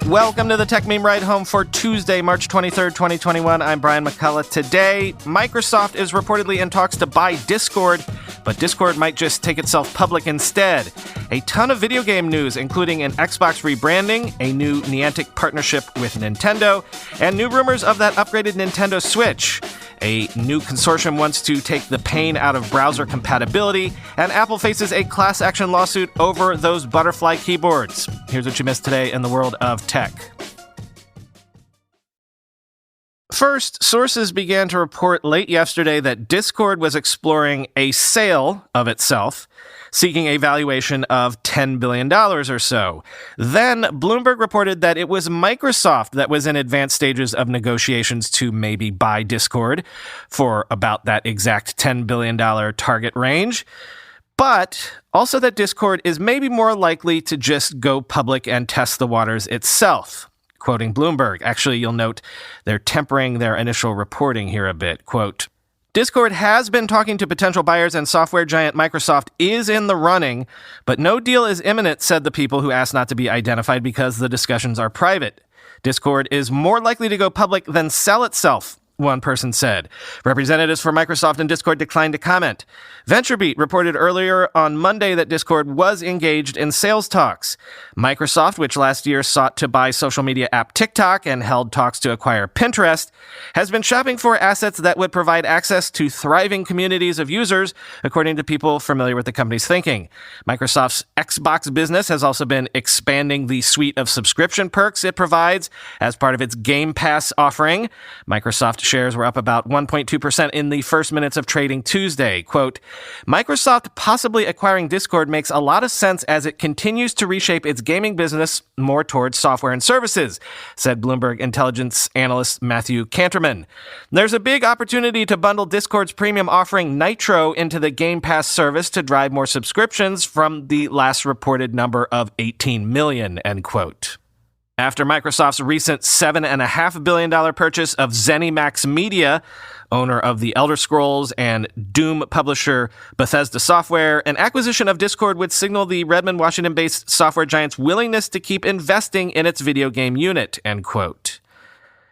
Welcome to the Tech Meme Ride Home for Tuesday, March 23rd, 2021. I'm Brian McCullough. Today, Microsoft is reportedly in talks to buy Discord, but Discord might just take itself public instead. A ton of video game news, including an Xbox rebranding, a new Niantic partnership with Nintendo, and new rumors of that upgraded Nintendo Switch. A new consortium wants to take the pain out of browser compatibility, and Apple faces a class action lawsuit over those butterfly keyboards. Here's what you missed today in the world of tech. First, sources began to report late yesterday that Discord was exploring a sale of itself, seeking a valuation of $10 billion or so. Then, Bloomberg reported that it was Microsoft that was in advanced stages of negotiations to maybe buy Discord for about that exact $10 billion target range, but also that Discord is maybe more likely to just go public and test the waters itself. Quoting Bloomberg. Actually, you'll note they're tempering their initial reporting here a bit. Quote, Discord has been talking to potential buyers and software giant Microsoft is in the running, but no deal is imminent, said the people who asked not to be identified because the discussions are private. Discord is more likely to go public than sell itself, one person said. Representatives for Microsoft and Discord declined to comment. VentureBeat reported earlier on Monday that Discord was engaged in sales talks. Microsoft, which last year sought to buy social media app TikTok and held talks to acquire Pinterest, has been shopping for assets that would provide access to thriving communities of users, according to people familiar with the company's thinking. Microsoft's Xbox business has also been expanding the suite of subscription perks it provides as part of its Game Pass offering. Microsoft shares were up about 1.2% in the first minutes of trading Tuesday. Quote, Microsoft possibly acquiring Discord makes a lot of sense as it continues to reshape its gaming business more towards software and services, said Bloomberg intelligence analyst Matthew Canterman. There's a big opportunity to bundle Discord's premium offering Nitro into the Game Pass service to drive more subscriptions from the last reported number of 18 million, end quote. After Microsoft's recent $7.5 billion purchase of ZeniMax Media, owner of the Elder Scrolls and Doom publisher Bethesda Software, an acquisition of Discord would signal the Redmond, Washington-based software giant's willingness to keep investing in its video game unit, end quote.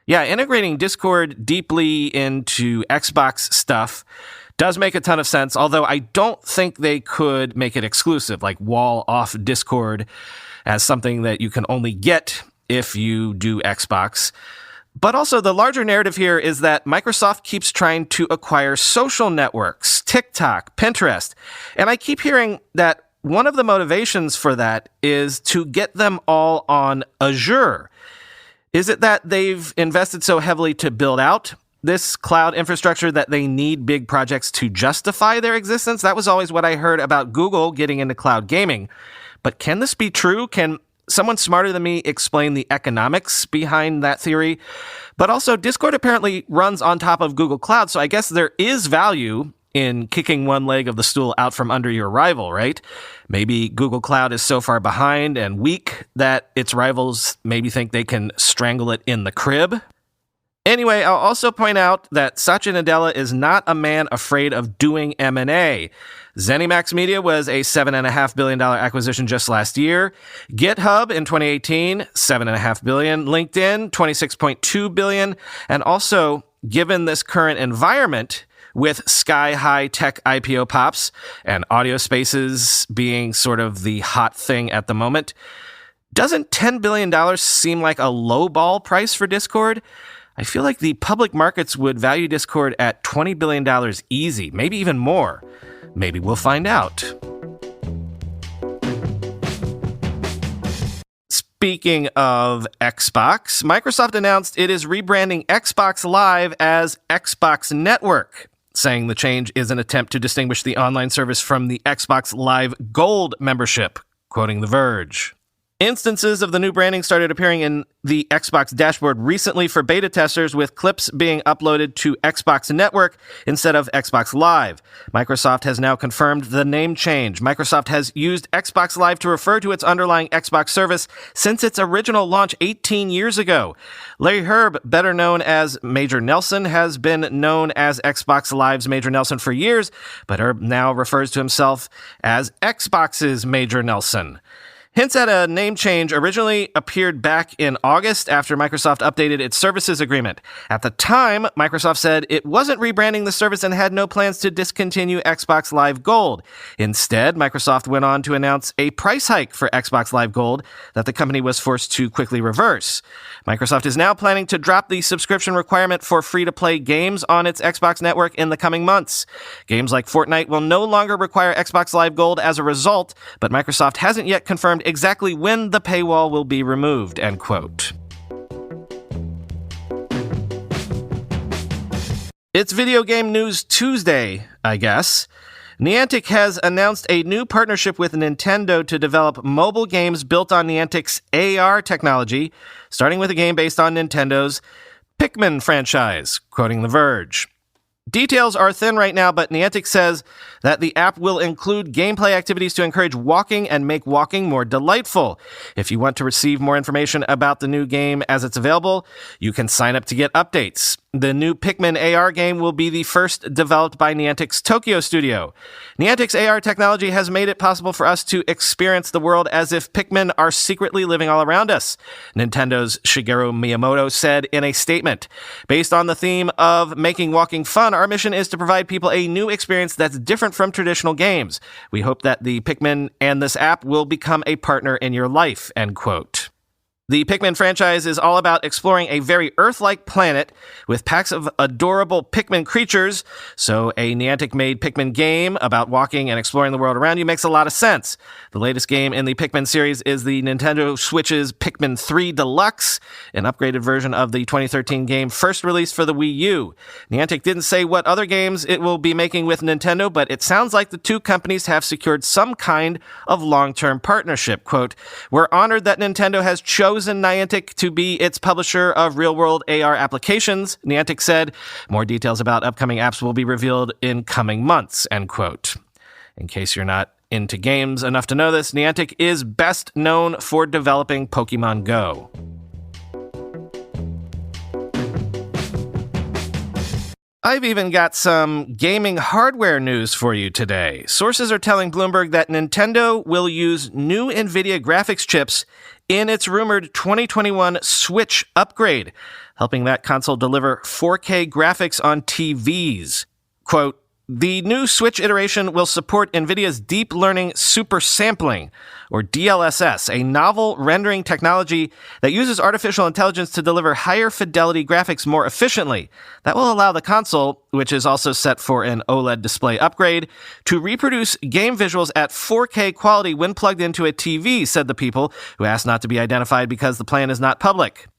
Yeah, integrating Discord deeply into Xbox stuff does make a ton of sense, although I don't think they could make it exclusive, like wall off Discord as something that you can only get if you do Xbox. But also the larger narrative here is that Microsoft keeps trying to acquire social networks, TikTok, Pinterest. And I keep hearing that one of the motivations for that is to get them all on Azure. Is it that they've invested so heavily to build out this cloud infrastructure that they need big projects to justify their existence? That was always what I heard about Google getting into cloud gaming. But can this be true? Can someone smarter than me explain the economics behind that theory? But also, Discord apparently runs on top of Google Cloud, so I guess there is value in kicking one leg of the stool out from under your rival, right? Maybe Google Cloud is so far behind and weak that its rivals maybe think they can strangle it in the crib. Anyway, I'll also point out that Satya Nadella is not a man afraid of doing M&A. ZeniMax Media was a $7.5 billion acquisition just last year. GitHub in 2018, $7.5 billion. LinkedIn, $26.2 billion. And also, given this current environment, with sky-high tech IPO pops and audio spaces being sort of the hot thing at the moment, doesn't $10 billion seem like a lowball price for Discord? I feel like the public markets would value Discord at $20 billion easy, maybe even more. Maybe we'll find out. Speaking of Xbox, Microsoft announced it is rebranding Xbox Live as Xbox Network, saying the change is an attempt to distinguish the online service from the Xbox Live Gold membership, quoting The Verge. Instances of the new branding started appearing in the Xbox dashboard recently for beta testers, with clips being uploaded to Xbox Network instead of Xbox Live. Microsoft has now confirmed the name change. Microsoft has used Xbox Live to refer to its underlying Xbox service since its original launch 18 years ago. Larry Herb, better known as Major Nelson, has been known as Xbox Live's Major Nelson for years, but Herb now refers to himself as Xbox's Major Nelson. Hints at a name change originally appeared back in August after Microsoft updated its services agreement. At the time, Microsoft said it wasn't rebranding the service and had no plans to discontinue Xbox Live Gold. Instead, Microsoft went on to announce a price hike for Xbox Live Gold that the company was forced to quickly reverse. Microsoft is now planning to drop the subscription requirement for free-to-play games on its Xbox network in the coming months. Games like Fortnite will no longer require Xbox Live Gold as a result, but Microsoft hasn't yet confirmed exactly when the paywall will be removed, end quote. It's Video Game News Tuesday, I guess. Niantic has announced a new partnership with Nintendo to develop mobile games built on Niantic's AR technology, starting with a game based on Nintendo's Pikmin franchise, quoting The Verge. Details are thin right now, but Niantic says that the app will include gameplay activities to encourage walking and make walking more delightful. If you want to receive more information about the new game as it's available, you can sign up to get updates. The new Pikmin AR game will be the first developed by Niantic's Tokyo studio. Niantic's AR technology has made it possible for us to experience the world as if Pikmin are secretly living all around us, Nintendo's Shigeru Miyamoto said in a statement. Based on the theme of making walking fun, our mission is to provide people a new experience that's different from traditional games. We hope that the Pikmin and this app will become a partner in your life, end quote. The Pikmin franchise is all about exploring a very Earth-like planet with packs of adorable Pikmin creatures, so a Niantic-made Pikmin game about walking and exploring the world around you makes a lot of sense. The latest game in the Pikmin series is the Nintendo Switch's Pikmin 3 Deluxe, an upgraded version of the 2013 game first released for the Wii U. Niantic didn't say what other games it will be making with Nintendo, but it sounds like the two companies have secured some kind of long-term partnership. Quote, "We're honored that Nintendo has chosen Niantic to be its publisher of real-world AR applications," Niantic said. More details about upcoming apps will be revealed in coming months, end quote. In case you're not into games enough to know this, Niantic is best known for developing Pokemon Go. I've even got some gaming hardware news for you today. Sources are telling Bloomberg that Nintendo will use new NVIDIA graphics chips in its rumored 2021 Switch upgrade, helping that console deliver 4K graphics on TVs. Quote, "The new Switch iteration will support NVIDIA's Deep Learning Super Sampling, or DLSS, a novel rendering technology that uses artificial intelligence to deliver higher fidelity graphics more efficiently. That will allow the console, which is also set for an OLED display upgrade, to reproduce game visuals at 4K quality when plugged into a TV," said the people, who asked not to be identified because the plan is not public.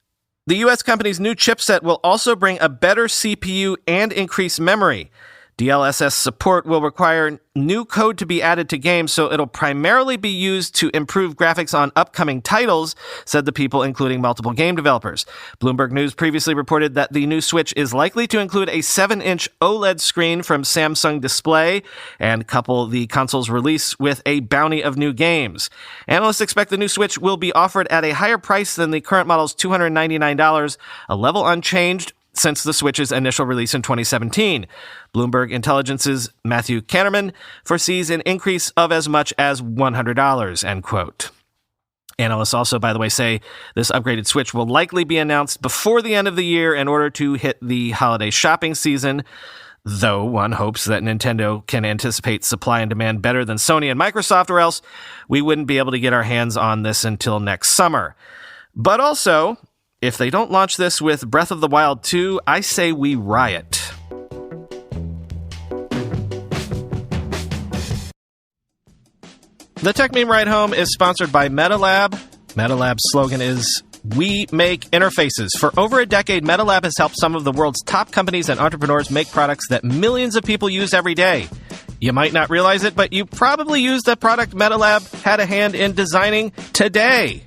The U.S. company's new chipset will also bring a better CPU and increase memory. DLSS support will require new code to be added to games, so it'll primarily be used to improve graphics on upcoming titles, said the people, including multiple game developers. Bloomberg News previously reported that the new Switch is likely to include a 7-inch OLED screen from Samsung Display and couple the console's release with a bounty of new games. Analysts expect the new Switch will be offered at a higher price than the current model's $299, a level unchanged since the Switch's initial release in 2017. Bloomberg Intelligence's Matthew Kannerman foresees an increase of as much as $100, end quote. Analysts also, by the way, say this upgraded Switch will likely be announced before the end of the year in order to hit the holiday shopping season, though one hopes that Nintendo can anticipate supply and demand better than Sony and Microsoft, or else we wouldn't be able to get our hands on this until next summer. But also, if they don't launch this with Breath of the Wild 2, I say we riot. The Tech Meme Ride Home is sponsored by MetaLab. MetaLab's slogan is, "We make interfaces." For over a decade, MetaLab has helped some of the world's top companies and entrepreneurs make products that millions of people use every day. You might not realize it, but you probably used a product MetaLab had a hand in designing today.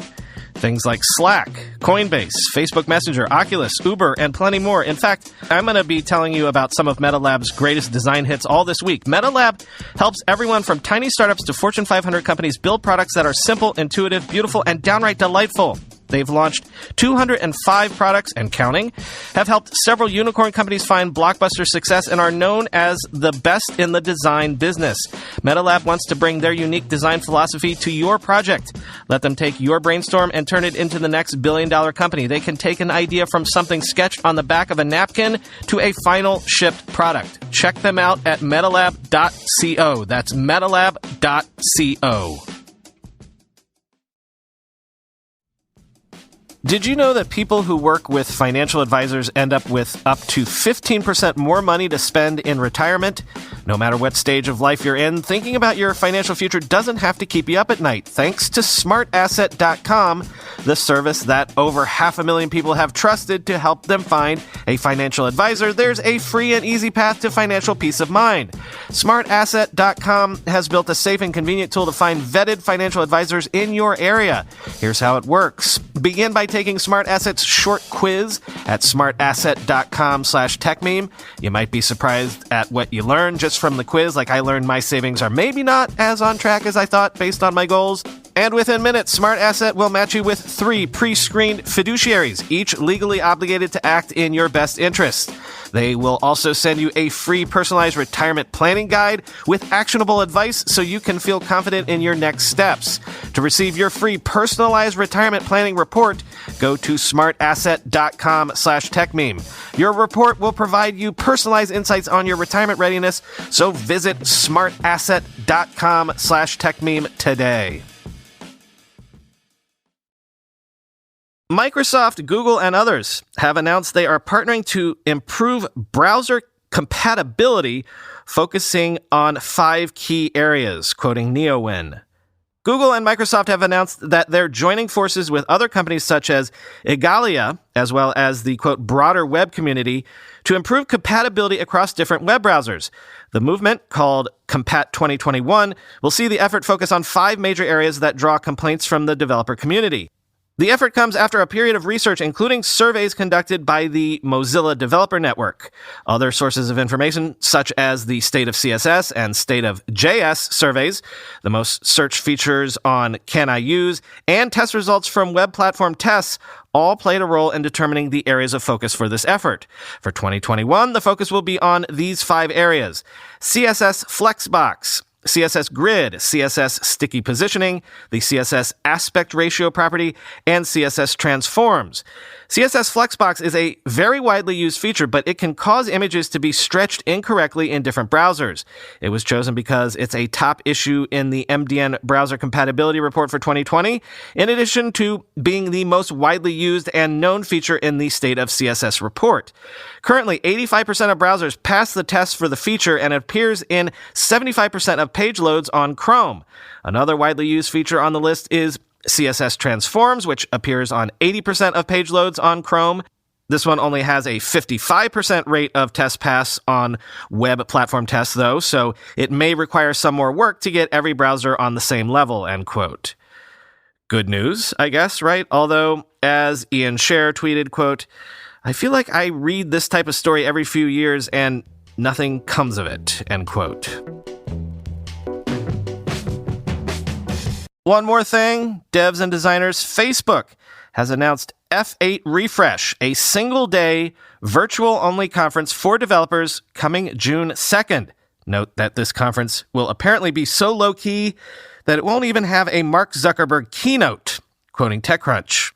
Things like Slack, Coinbase, Facebook Messenger, Oculus, Uber, and plenty more. In fact, I'm going to be telling you about some of MetaLab's greatest design hits all this week. MetaLab helps everyone from tiny startups to Fortune 500 companies build products that are simple, intuitive, beautiful, and downright delightful. They've launched 205 products and counting, have helped several unicorn companies find blockbuster success, and are known as the best in the design business. MetaLab wants to bring their unique design philosophy to your project. Let them take your brainstorm and turn it into the next billion-dollar company. They can take an idea from something sketched on the back of a napkin to a final shipped product. Check them out at metalab.co. That's metalab.co. Did you know that people who work with financial advisors end up with up to 15% more money to spend in retirement? No matter what stage of life you're in, thinking about your financial future doesn't have to keep you up at night, thanks to SmartAsset.com, the service that over 500,000 people have trusted to help them find a financial advisor. There's a free and easy path to financial peace of mind. SmartAsset.com has built a safe and convenient tool to find vetted financial advisors in your area. Here's how it works. Begin by taking SmartAsset's short quiz at smartasset.com/techmeme. You might be surprised at what you learn just from the quiz, like I learned my savings are maybe not as on track as I thought based on my goals. And within minutes, SmartAsset will match you with 3 pre-screened fiduciaries, each legally obligated to act in your best interest. They will also send you a free personalized retirement planning guide with actionable advice so you can feel confident in your next steps. To receive your free personalized retirement planning report, go to smartasset.com/techmeme. Your report will provide you personalized insights on your retirement readiness, so visit smartasset.com/techmeme today. Microsoft, Google, and others have announced they are partnering to improve browser compatibility, focusing on 5 key areas, quoting NeoWin. Google and Microsoft have announced that they're joining forces with other companies such as Igalia, as well as the, quote, broader web community, to improve compatibility across different web browsers. The movement, called Compat 2021, will see the effort focus on 5 major areas that draw complaints from the developer community. The effort comes after a period of research, including surveys conducted by the Mozilla Developer Network. Other sources of information, such as the State of CSS and State of JS surveys, the most search features on Can I Use, and test results from web platform tests, all played a role in determining the areas of focus for this effort. For 2021, the focus will be on these 5 areas: CSS Flexbox, CSS Grid, CSS Sticky Positioning, the CSS Aspect Ratio property, and CSS Transforms. CSS Flexbox is a very widely used feature, but it can cause images to be stretched incorrectly in different browsers. It was chosen because it's a top issue in the MDN Browser Compatibility Report for 2020, in addition to being the most widely used and known feature in the State of CSS report. Currently, 85% of browsers pass the test for the feature, and it appears in 75% of page loads on Chrome. Another widely used feature on the list is CSS Transforms, which appears on 80% of page loads on Chrome. This one only has a 55% rate of test pass on web platform tests, though, so it may require some more work to get every browser on the same level, end quote. Good news, I guess, right? Although, as Ian Scher tweeted, quote, I feel like I read this type of story every few years and nothing comes of it, end quote. One more thing, devs and designers, Facebook has announced F8 Refresh, a single-day, virtual-only conference for developers coming June 2nd. Note that this conference will apparently be so low-key that it won't even have a Mark Zuckerberg keynote, quoting TechCrunch.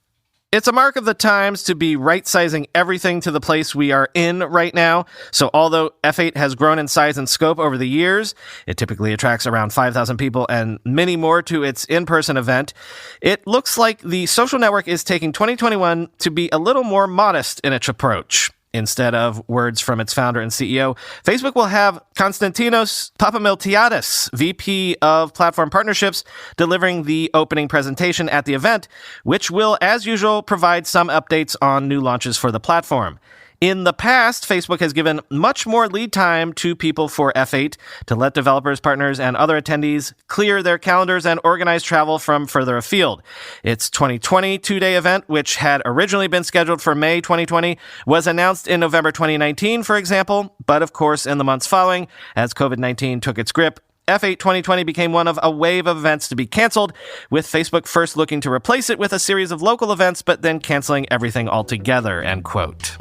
It's a mark of the times to be right-sizing everything to the place we are in right now. So although F8 has grown in size and scope over the years, it typically attracts around 5,000 people and many more to its in-person event. It looks like the social network is taking 2021 to be a little more modest in its approach. Instead of words from its founder and CEO, Facebook will have Konstantinos Papamiltiadis, VP of Platform Partnerships, delivering the opening presentation at the event, which will, as usual, provide some updates on new launches for the platform. In the past, Facebook has given much more lead time to people for F8 to let developers, partners, and other attendees clear their calendars and organize travel from further afield. Its 2020 two-day event, which had originally been scheduled for May 2020, was announced in November 2019, for example, but of course, in the months following, as COVID-19 took its grip, F8 2020 became one of a wave of events to be canceled, with Facebook first looking to replace it with a series of local events, but then canceling everything altogether, end quote.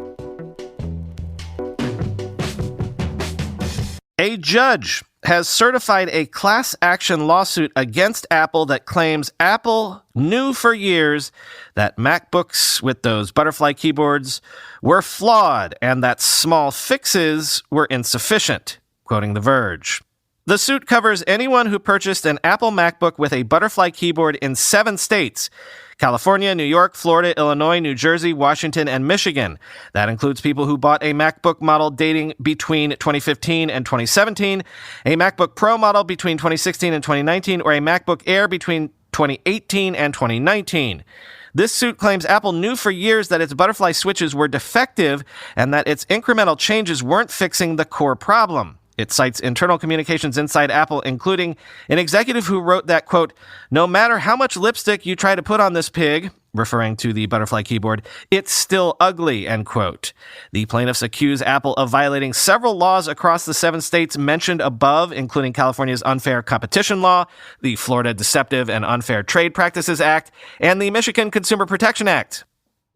A judge has certified a class action lawsuit against Apple that claims Apple knew for years that MacBooks with those butterfly keyboards were flawed and that small fixes were insufficient, quoting The Verge. The suit covers anyone who purchased an Apple MacBook with a butterfly keyboard in 7 states: California, New York, Florida, Illinois, New Jersey, Washington, and Michigan. That includes people who bought a MacBook model dating between 2015 and 2017, a MacBook Pro model between 2016 and 2019, or a MacBook Air between 2018 and 2019. This suit claims Apple knew for years that its butterfly switches were defective and that its incremental changes weren't fixing the core problem. It cites internal communications inside Apple, including an executive who wrote that, quote, "No matter how much lipstick you try to put on this pig," referring to the butterfly keyboard, "it's still ugly," end quote. The plaintiffs accuse Apple of violating several laws across the 7 states mentioned above, including California's Unfair Competition Law, the Florida Deceptive and Unfair Trade Practices Act, and the Michigan Consumer Protection Act.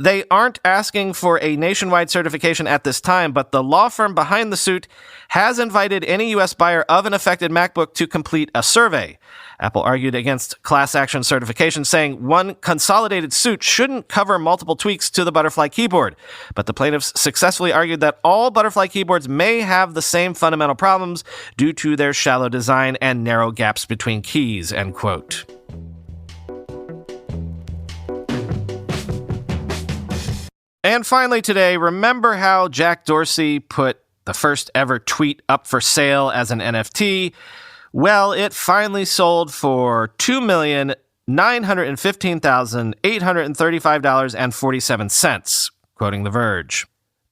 They aren't asking for a nationwide certification at this time, but the law firm behind the suit has invited any U.S. buyer of an affected MacBook to complete a survey. Apple argued against class action certification, saying one consolidated suit shouldn't cover multiple tweaks to the butterfly keyboard. But the plaintiffs successfully argued that all butterfly keyboards may have the same fundamental problems due to their shallow design and narrow gaps between keys, end quote. And finally today, remember how Jack Dorsey put the first ever tweet up for sale as an NFT? Well, it finally sold for $2,915,835.47, quoting The Verge.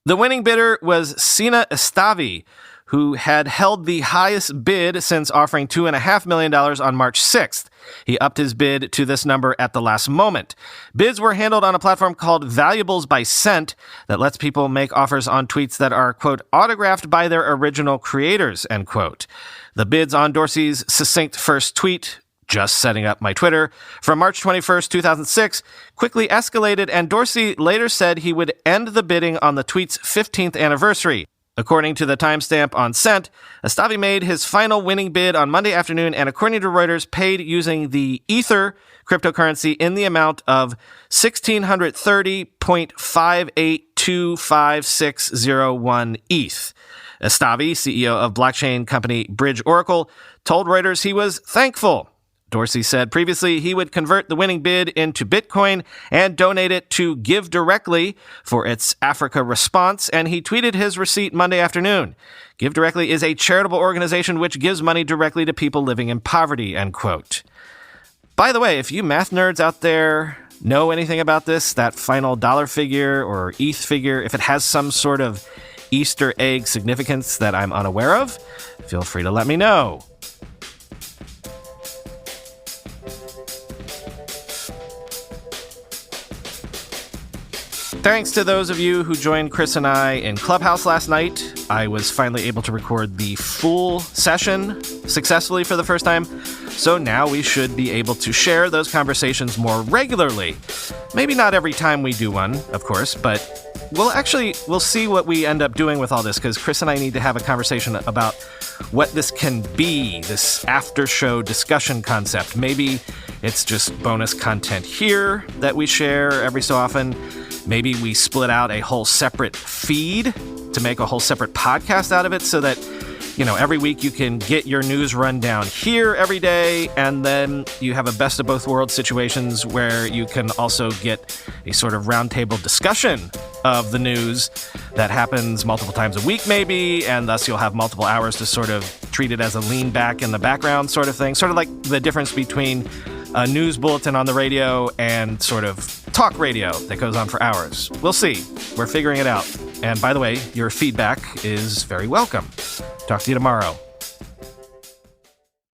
The winning bidder was Sina Estavi, who had held the highest bid since offering $2.5 million on March 6th. He upped his bid to this number at the last moment. Bids were handled on a platform called Valuables by Cent that lets people make offers on tweets that are, quote, autographed by their original creators, end quote. The bids on Dorsey's succinct first tweet, "Just setting up my Twitter," from March 21st, 2006, quickly escalated, and Dorsey later said he would end the bidding on the tweet's 15th anniversary. According to the timestamp on Cent, Estavi made his final winning bid on Monday afternoon and, according to Reuters, paid using the Ether cryptocurrency in the amount of $1,630.582561 ETH. Estavi, CEO of blockchain company Bridge Oracle, told Reuters he was thankful. Dorsey said previously he would convert the winning bid into Bitcoin and donate it to Give Directly for its Africa response, and he tweeted his receipt Monday afternoon. Give Directly is a charitable organization which gives money directly to people living in poverty, end quote. By the way, if you math nerds out there know anything about this, that final dollar figure or ETH figure, if it has some sort of Easter egg significance that I'm unaware of, feel free to let me know. Thanks to those of you who joined Chris and I in Clubhouse last night. I was finally able to record the full session successfully for the first time, so now we should be able to share those conversations more regularly. Maybe not every time we do one, of course, but we'll see what we end up doing with all this, because Chris and I need to have a conversation about what this can be, this after-show discussion concept. Maybe it's just bonus content here that we share every so often. Maybe we split out a whole separate feed to make a whole separate podcast out of it so that, every week you can get your news rundown here every day, and then you have a best of both worlds situations where you can also get a sort of roundtable discussion of the news that happens multiple times a week maybe, and thus you'll have multiple hours to sort of treat it as a lean back in the background sort of thing, sort of like the difference between a news bulletin on the radio and sort of talk radio that goes on for hours. We'll see. We're figuring it out. And by the way, your feedback is very welcome. Talk to you tomorrow.